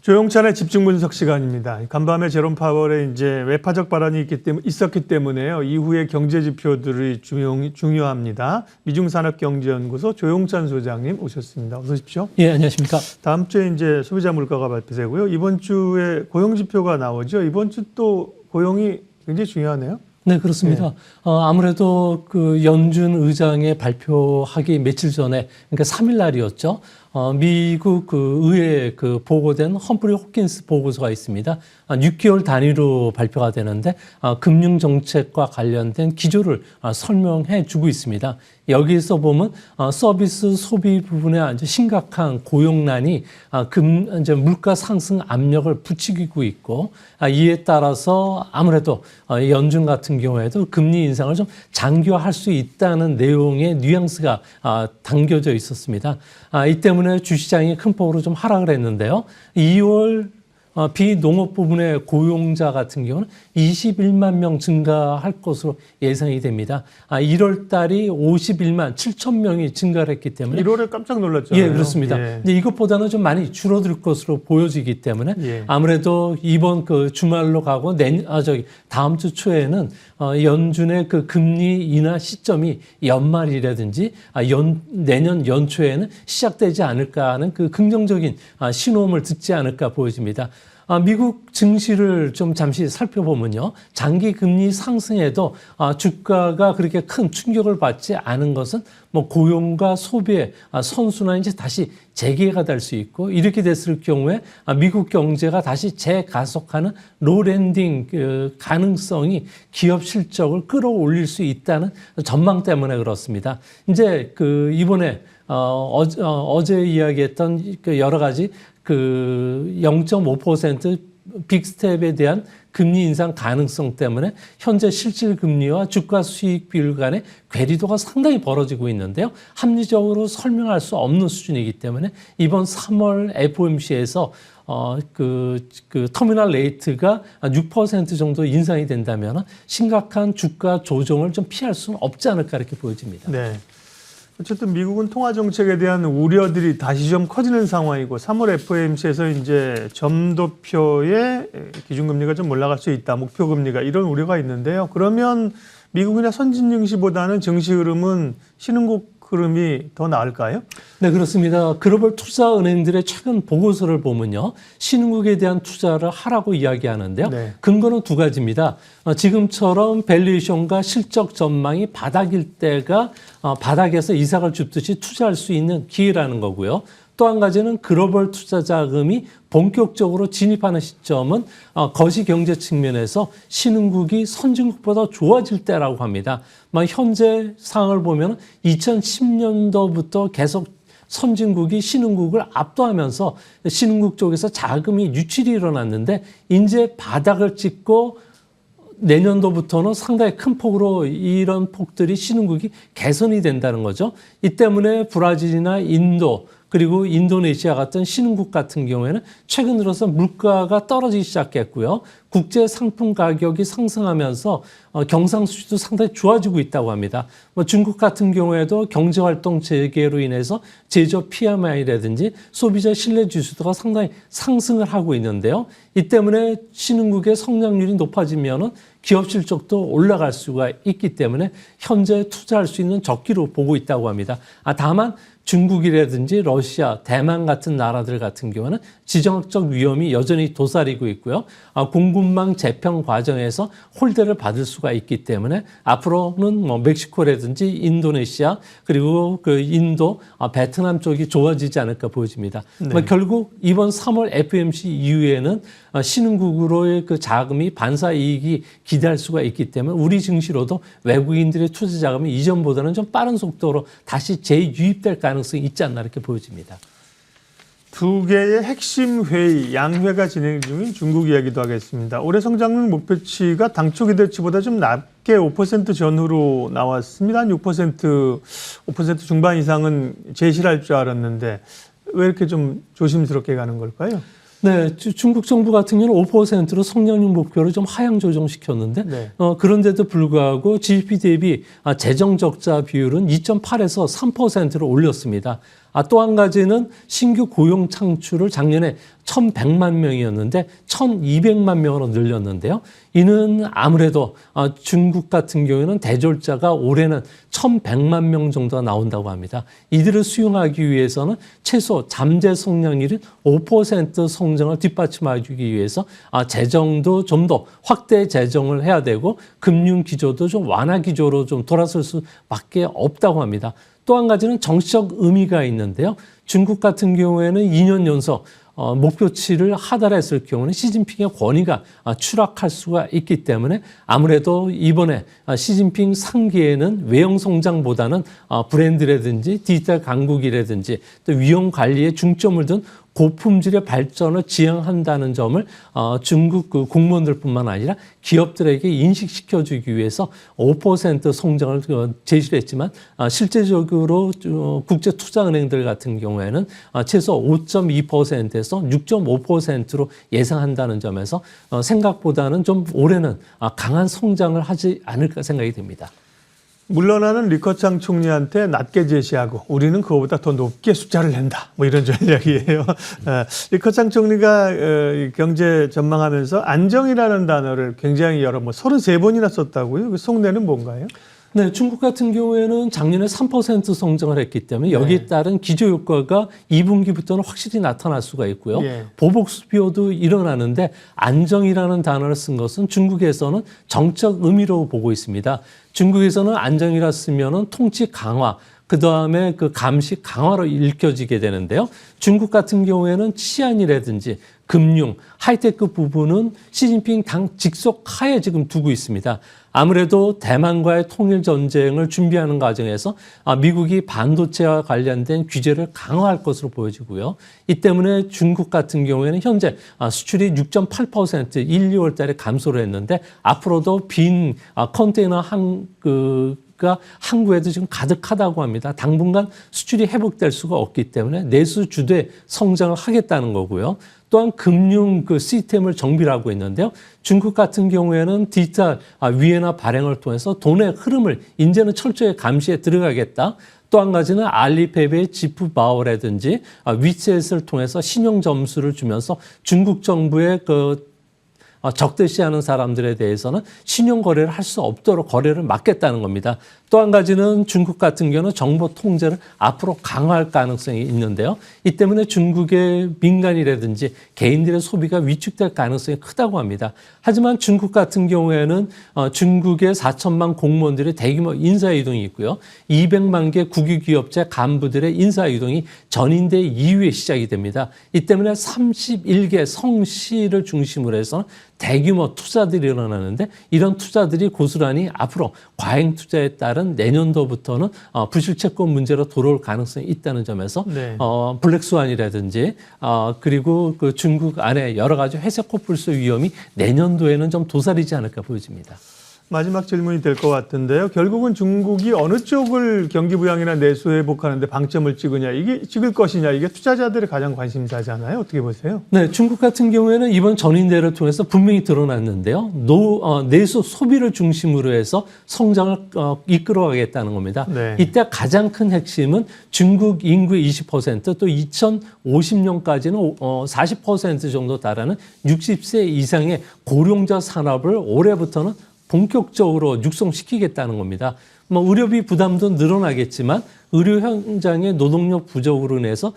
조용찬의 집중 분석 시간입니다. 간밤에 제롬 파월의 이제 외파적 발언이 있었기 때문에요. 이후의 경제 지표들이 중요합니다. 미중산업경제연구소 조용찬 소장님 오셨습니다. 어서 오십시오. 예, 안녕하십니까. 다음 주에 이제 소비자 물가가 발표되고요. 이번 주에 고용 지표가 나오죠. 이번 주 또 고용이 굉장히 중요하네요. 네, 그렇습니다. 네. 아무래도 그 연준 의장의 발표하기 며칠 전에, 그러니까 3일 날이었죠. 미국 그 의회에 그 보고된 험프리 호킨스 보고서가 있습니다. 6개월 단위로 발표가 되는데 금융 정책과 관련된 기조를 설명해 주고 있습니다. 여기서 보면 서비스 소비 부분에 아주 심각한 고용난이 이제 물가 상승 압력을 부추기고 있고, 이에 따라서 아무래도 연준 같은 경우에도 금리 인상을 좀 장기화할 수 있다는 내용의 뉘앙스가 담겨져 있었습니다. 이 때문에 주시장이 큰 폭으로 좀 하락을 했는데요. 2월 비농업 부분의 고용자 같은 경우는 21만 명 증가할 것으로 예상이 됩니다. 1월 달이 51만 7천 명이 증가를 했기 때문에 1월에 깜짝 놀랐잖아요. 예, 그렇습니다. 예. 근데 이것보다는 좀 많이 줄어들 것으로 보여지기 때문에 예. 아무래도 이번 그 주말로 가고 다음 주 초에는 연준의 그 금리 인하 시점이 연말이라든지 내년 연초에는 시작되지 않을까 하는 그 긍정적인 신호음을 듣지 않을까 보여집니다. 미국 증시를 좀 잠시 살펴보면요. 장기 금리 상승에도 주가가 그렇게 큰 충격을 받지 않은 것은 뭐 고용과 소비의 선순환이 이제 다시 재개가 될 수 있고, 이렇게 됐을 경우에 미국 경제가 다시 재가속하는 로랜딩 가능성이 기업 실적을 끌어올릴 수 있다는 전망 때문에 그렇습니다. 이제 그 이번에 어제 이야기했던 그 여러 가지 그 0.5% 빅스텝에 대한 금리 인상 가능성 때문에 현재 실질 금리와 주가 수익 비율 간의 괴리도가 상당히 벌어지고 있는데요. 합리적으로 설명할 수 없는 수준이기 때문에 이번 3월 FOMC에서 그 터미널 레이트가 6% 정도 인상이 된다면 심각한 주가 조정을 좀 피할 수는 없지 않을까 이렇게 보여집니다. 네. 어쨌든 미국은 통화 정책에 대한 우려들이 다시 좀 커지는 상황이고, 3월 FOMC에서 이제 점도표의 기준금리가 좀 올라갈 수 있다, 목표금리가, 이런 우려가 있는데요. 그러면 미국이나 선진 증시보다는 증시 흐름은 신흥국 흐름이 더 나을까요? 네, 그렇습니다. 글로벌 투자은행들의 최근 보고서를 보면요. 신흥국에 대한 투자를 하라고 이야기하는데요. 네. 근거는 두 가지입니다. 지금처럼 밸류에이션과 실적 전망이 바닥일 때가 바닥에서 이삭을 줍듯이 투자할 수 있는 기회라는 거고요. 또 한 가지는 글로벌 투자 자금이 본격적으로 진입하는 시점은 거시 경제 측면에서 신흥국이 선진국보다 좋아질 때라고 합니다. 현재 상황을 보면 2010년도부터 계속 선진국이 신흥국을 압도하면서 신흥국 쪽에서 자금이 유출이 일어났는데, 이제 바닥을 찍고 내년도부터는 상당히 큰 폭으로 이런 폭들이 신흥국이 개선이 된다는 거죠. 이 때문에 브라질이나 인도, 그리고 인도네시아 같은 신흥국 같은 경우에는 최근 들어서 물가가 떨어지기 시작했고요. 국제 상품 가격이 상승하면서 경상수지도 상당히 좋아지고 있다고 합니다. 중국 같은 경우에도 경제활동 재개로 인해서 제조 PMI라든지 소비자 신뢰 지수도가 상당히 상승을 하고 있는데요. 이 때문에 신흥국의 성장률이 높아지면은 기업 실적도 올라갈 수가 있기 때문에 현재 투자할 수 있는 적기로 보고 있다고 합니다. 다만 중국이라든지 러시아, 대만 같은 나라들 같은 경우는 지정학적 위험이 여전히 도사리고 있고요. 공급망 재편 과정에서 홀대를 받을 수가 있기 때문에 앞으로는 뭐 멕시코라든지 인도네시아, 그리고 그 인도, 베트남 쪽이 좋아지지 않을까 보여집니다. 네. 결국 이번 3월 FOMC 이후에는 신흥국으로의 그 자금이 반사 이익이 기대할 수가 있기 때문에 우리 증시로도 외국인들의 투자 자금이 이전보다는 좀 빠른 속도로 다시 재유입될 가능성이 있지 않나 이렇게 보여집니다. 두 개의 핵심 회의, 양회가 진행 중인 중국 이야기도 하겠습니다. 올해 성장률 목표치가 당초 기대치보다 좀 낮게 5% 전후로 나왔습니다. 한 5% 중반 이상은 제시할 줄 알았는데 왜 이렇게 좀 조심스럽게 가는 걸까요? 네, 중국 정부 같은 경우는 5%로 성장률 목표를 좀 하향 조정시켰는데, 네. 그런데도 불구하고 GDP 대비 재정 적자 비율은 2.8에서 3%로 올렸습니다. 또 한 가지는 신규 고용 창출을 작년에 1,100만 명이었는데 1,200만 명으로 늘렸는데요. 이는 아무래도 중국 같은 경우에는 대졸자가 올해는 1,100만 명 정도가 나온다고 합니다. 이들을 수용하기 위해서는 최소 잠재 성장률인 5% 성장을 뒷받침하기 위해서 재정도 좀 더 확대 재정을 해야 되고 금융 기조도 좀 완화 기조로 좀 돌아설 수밖에 없다고 합니다. 또 한 가지는 정치적 의미가 있는데요. 중국 같은 경우에는 2년 연속 목표치를 하달했을 경우는 시진핑의 권위가 추락할 수가 있기 때문에 아무래도 이번에 시진핑 상기에는 외형 성장보다는 브랜드라든지 디지털 강국이라든지 또 위험 관리에 중점을 둔 고품질의 발전을 지향한다는 점을 중국 공무원들뿐만 아니라 기업들에게 인식시켜주기 위해서 5% 성장을 제시를 했지만 실제적으로 국제투자은행들 같은 경우에는 최소 5.2%에서 6.5%로 예상한다는 점에서 생각보다는 좀 올해는 강한 성장을 하지 않을까 생각이 됩니다. 물러나는 리커창 총리한테 낮게 제시하고 우리는 그거보다 더 높게 숫자를 낸다. 뭐 이런 전략이에요. 리커창 총리가 경제 전망하면서 안정이라는 단어를 굉장히 33번이나 썼다고요. 그 속내는 뭔가요? 네, 중국 같은 경우에는 작년에 3% 성장을 했기 때문에 여기에 따른 기저효과가 2분기부터는 확실히 나타날 수가 있고요. 보복 수비도 일어나는데 안정이라는 단어를 쓴 것은 중국에서는 정적 의미로 보고 있습니다. 중국에서는 안정이라 쓰면은 통치 강화, 그 다음에 그 감시 강화로 읽혀지게 되는데요. 중국 같은 경우에는 치안이라든지 금융, 하이테크 부분은 시진핑 당 직속 하에 지금 두고 있습니다. 아무래도 대만과의 통일 전쟁을 준비하는 과정에서 미국이 반도체와 관련된 규제를 강화할 것으로 보여지고요. 이 때문에 중국 같은 경우에는 현재 수출이 6.8% 1, 2월 달에 감소를 했는데 앞으로도 빈 컨테이너 가 항구에도 지금 가득하다고 합니다. 당분간 수출이 회복될 수가 없기 때문에 내수 주도의 성장을 하겠다는 거고요. 또한 금융 시스템을 정비를 하고 있는데요. 중국 같은 경우에는 디지털 위안화 발행을 통해서 돈의 흐름을 이제는 철저히 감시에 들어가겠다. 또 한 가지는 알리페이의 지프바오라든지 위챗을 통해서 신용 점수를 주면서 중국 정부의 적대시하는 사람들에 대해서는 신용 거래를 할 수 없도록 거래를 막겠다는 겁니다. 또 한 가지는 중국 같은 경우는 정보 통제를 앞으로 강화할 가능성이 있는데요. 이 때문에 중국의 민간이라든지 개인들의 소비가 위축될 가능성이 크다고 합니다. 하지만 중국 같은 경우에는 중국의 4천만 공무원들의 대규모 인사이동이 있고요. 200만 개 국유기업체 간부들의 인사이동이 전인대 이후에 시작이 됩니다. 이 때문에 31개 성시를 중심으로 해서 대규모 투자들이 일어나는데 이런 투자들이 고스란히 앞으로 과잉 투자에 따른 내년도부터는 부실채권 문제로 돌아올 가능성이 있다는 점에서 블랙스완이라든지 그리고 그 중국 안에 여러 가지 회색 코뿔소 위험이 내년도에는 좀 도사리지 않을까 보여집니다. 마지막 질문이 될 것 같은데요. 결국은 중국이 어느 쪽을 경기 부양이나 내수 회복하는데 방점을 찍을 것이냐 이게 투자자들의 가장 관심사잖아요. 어떻게 보세요? 네, 중국 같은 경우에는 이번 전인대를 통해서 분명히 드러났는데요. 내수 소비를 중심으로 해서 성장을 이끌어가겠다는 겁니다. 이때 가장 큰 핵심은 중국 인구의 20% 또 2050년까지는 40% 정도 달하는 60세 이상의 고령자 산업을 올해부터는 본격적으로 육성시키겠다는 겁니다. 의료비 부담도 늘어나겠지만 의료 현장의 노동력 부족으로 인해서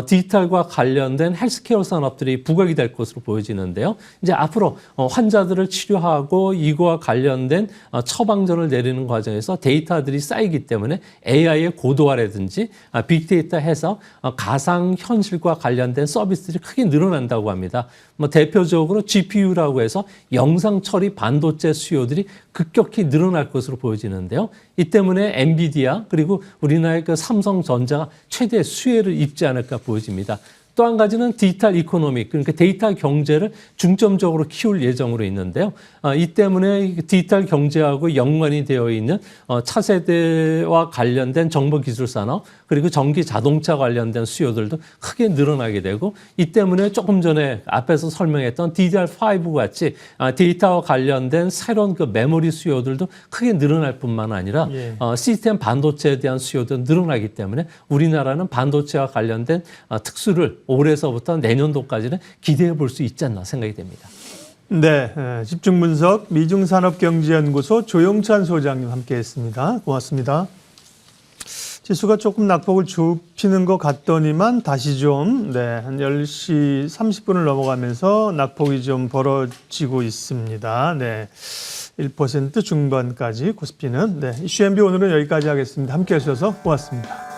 디지털과 관련된 헬스케어 산업들이 부각이 될 것으로 보여지는데요. 이제 앞으로 환자들을 치료하고 이거와 관련된 처방전을 내리는 과정에서 데이터들이 쌓이기 때문에 AI의 고도화라든지 빅데이터 해석, 가상현실과 관련된 서비스들이 크게 늘어난다고 합니다. 대표적으로 GPU라고 해서 영상 처리 반도체 수요들이 급격히 늘어날 것으로 보여지는데요. 이 때문에 엔비디아 그리고 우리나라의 그 삼성전자가 최대 수혜를 입지 않을까 보여집니다. 또 한 가지는 디지털 이코노미, 그러니까 데이터 경제를 중점적으로 키울 예정으로 있는데요. 이 때문에 디지털 경제하고 연관이 되어 있는 차세대와 관련된 정보기술 산업, 그리고 전기 자동차 관련된 수요들도 크게 늘어나게 되고, 이 때문에 조금 전에 앞에서 설명했던 DDR5 같이 데이터와 관련된 새로운 그 메모리 수요들도 크게 늘어날 뿐만 아니라 시스템 반도체에 대한 수요도 늘어나기 때문에 우리나라는 반도체와 관련된 특수를 올해서부터 내년도까지는 기대해 볼 수 있지 않나 생각이 됩니다. 네, 집중 분석 미중산업경제연구소 조영찬 소장님 함께했습니다. 고맙습니다. 지수가 조금 낙폭을 좁히는 것 같더니만 다시 좀 한 10시 30분을 넘어가면서 낙폭이 좀 벌어지고 있습니다. 1% 중반까지 코스피는. 이슈 MB 오늘은 여기까지 하겠습니다. 함께해 주셔서 고맙습니다.